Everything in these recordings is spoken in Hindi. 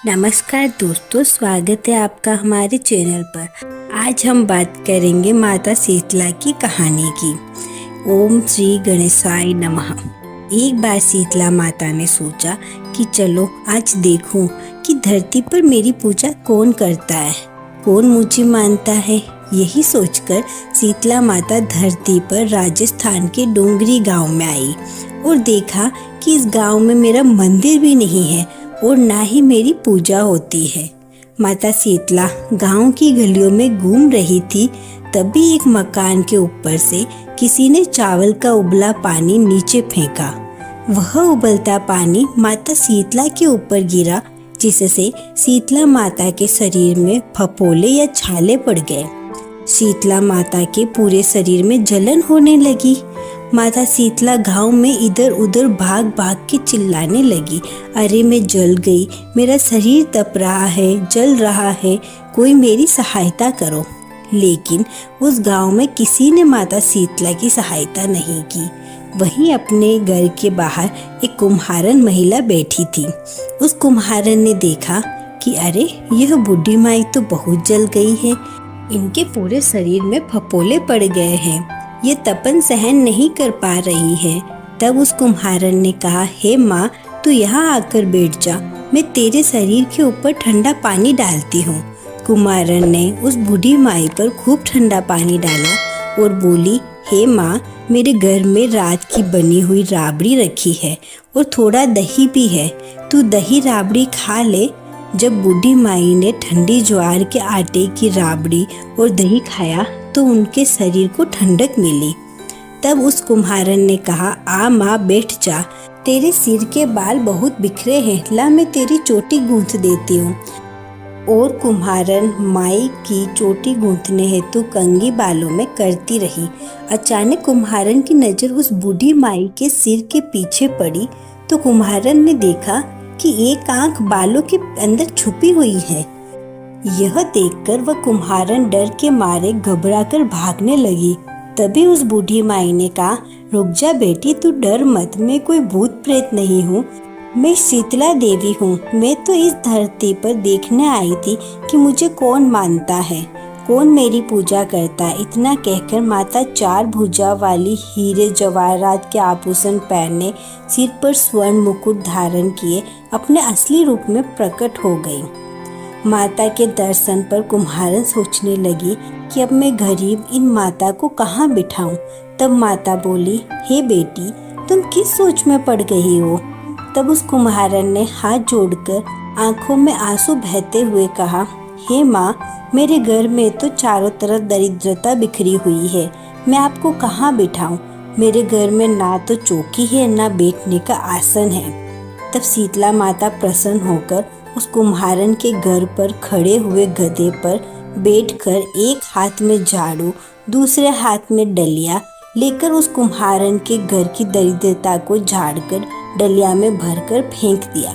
नमस्कार दोस्तों, स्वागत है आपका हमारे चैनल पर। आज हम बात करेंगे माता शीतला की कहानी की। ओम श्री गणेशाय नमः। एक बार शीतला माता ने सोचा कि चलो आज देखूं कि धरती पर मेरी पूजा कौन करता है, कौन मुझे मानता है। यही सोचकर शीतला माता धरती पर राजस्थान के डोंगरी गांव में आई और देखा कि इस गांव में मेरा मंदिर भी नहीं है और ना ही मेरी पूजा होती है। माता शीतला गांव की गलियों में घूम रही थी, तभी एक मकान के ऊपर से किसी ने चावल का उबला पानी नीचे फेंका। वह उबलता पानी माता शीतला के ऊपर गिरा, जिससे शीतला माता के शरीर में फफोले या छाले पड़ गए। शीतला माता के पूरे शरीर में जलन होने लगी। माता शीतला गांव में इधर उधर भाग भाग के चिल्लाने लगी, अरे मैं जल गई, मेरा शरीर तप रहा है, जल रहा है, कोई मेरी सहायता करो। लेकिन उस गांव में किसी ने माता शीतला की सहायता नहीं की। वहीं अपने घर के बाहर एक कुम्हारन महिला बैठी थी। उस कुम्हारन ने देखा कि अरे यह बूढ़ी माई तो बहुत जल गई है, इनके पूरे शरीर में फफोले पड़ गए हैं, ये तपन सहन नहीं कर पा रही है। तब उस कुम्हारन ने कहा, हे माँ, तू यहाँ आकर बैठ जा, मैं तेरे शरीर के ऊपर ठंडा पानी डालती हूँ। कुम्हारन ने उस बूढ़ी माई पर खूब ठंडा पानी डाला और बोली, हे माँ, मेरे घर में रात की बनी हुई राबड़ी रखी है और थोड़ा दही भी है, तू दही राबड़ी खा ले। जब बूढ़ी माई ने ठंडी ज्वार के आटे की राबड़ी और दही खाया तो उनके शरीर को ठंडक मिली। तब उस कुम्हारन ने कहा, आ माँ, बैठ जा, तेरे सिर के बाल बहुत बिखरे हैं, ला मैं तेरी चोटी गूंथ देती हूँ। और कुम्हारन माई की चोटी गूंथने हेतु कंघी बालों में करती रही। अचानक कुम्हारन की नज़र उस बूढ़ी माई के सिर के पीछे पड़ी तो कुम्हारन ने देखा कि एक आंख बालों के अंदर छुपी हुई है। यह देखकर वह कुम्हारन डर के मारे घबराकर भागने लगी। तभी उस बूढ़ी माई ने कहा, रुक जा बेटी, तू डर मत, मैं कोई भूत प्रेत नहीं हूँ, मैं शीतला देवी हूँ। मैं तो इस धरती पर देखने आई थी कि मुझे कौन मानता है, कौन मेरी पूजा करता है। इतना कहकर माता चार भुजा वाली हीरे जवाहरात के आभूषण पहने, सिर पर स्वर्ण मुकुट धारण किए अपने असली रूप में प्रकट हो गई। माता के दर्शन पर कुम्हारन सोचने लगी कि अब मैं गरीब इन माता को कहाँ बिठाऊं। तब माता बोली, हे बेटी, तुम किस सोच में पड़ गई हो। तब उस कुम्हारन ने हाथ जोड़कर आंखों में आंसू बहते हुए कहा, हे माँ, मेरे घर में तो चारों तरफ दरिद्रता बिखरी हुई है, मैं आपको कहाँ बिठाऊं। मेरे घर में ना तो चौकी है, ना बैठने का आसन है। तब शीतला माता प्रसन्न होकर उस कुम्हारन के घर पर खड़े हुए गधे पर बैठकर एक हाथ में झाड़ू, दूसरे हाथ में डलिया लेकर उस कुम्हारन के घर की दरिद्रता को झाड़कर डलिया में भरकर फेंक दिया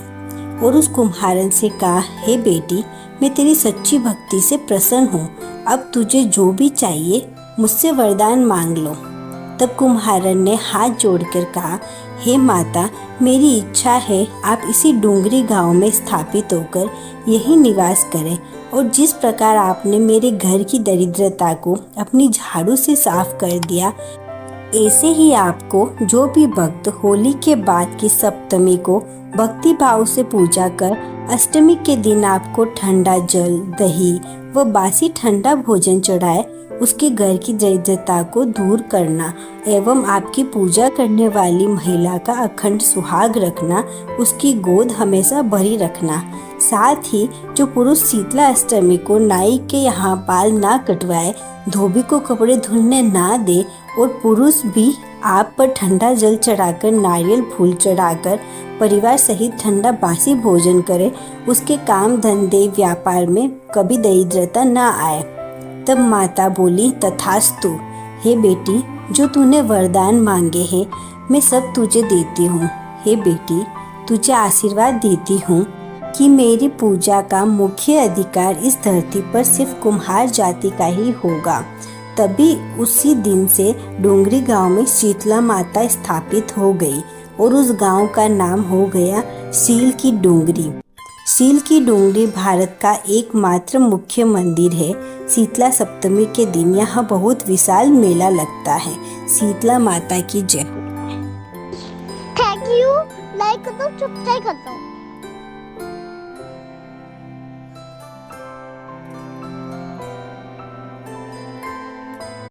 और उस कुम्हारन से कहा, हे बेटी, मैं तेरी सच्ची भक्ति से प्रसन्न हूँ, अब तुझे जो भी चाहिए मुझसे वरदान मांग लो। तब कुम्हारन ने हाथ जोड़कर कहा, हे माता, मेरी इच्छा है आप इसी डोंगरी गांव में स्थापित होकर यही निवास करें और जिस प्रकार आपने मेरे घर की दरिद्रता को अपनी झाड़ू से साफ कर दिया, ऐसे ही आपको जो भी भक्त होली के बाद की सप्तमी को भक्ति भाव से पूजा कर अष्टमी के दिन आपको ठंडा जल, दही व बासी ठंडा भोजन चढ़ाए, उसके घर की दरिद्रता को दूर करना एवं आपकी पूजा करने वाली महिला का अखंड सुहाग रखना, उसकी गोद हमेशा भरी रखना। साथ ही जो पुरुष शीतला अष्टमी को नाई के यहाँ बाल ना कटवाए, धोबी को कपड़े धुलने ना दे और पुरुष भी आप पर ठंडा जल चढ़ाकर, नारियल फूल चढ़ाकर परिवार सहित ठंडा बासी भोजन करे, उसके काम धंधे व्यापार में कभी दरिद्रता ना आए। तब माता बोली, तथास्तु। हे बेटी, जो तूने वरदान मांगे हैं मैं सब तुझे देती हूँ। हे बेटी, तुझे आशीर्वाद देती हूँ कि मेरी पूजा का मुख्य अधिकार इस धरती पर सिर्फ कुम्हार जाति का ही होगा। तभी उसी दिन से डोंगरी गांव में शीतला माता स्थापित हो गई और उस गांव का नाम हो गया शील की डोंगरी। सील की डोंगरी भारत का एकमात्र मुख्य मंदिर है। शीतला सप्तमी के दिन यहाँ बहुत विशाल मेला लगता है। शीतला माता की जय। Thank you. लाइक कर दो, सब्सक्राइब कर दो।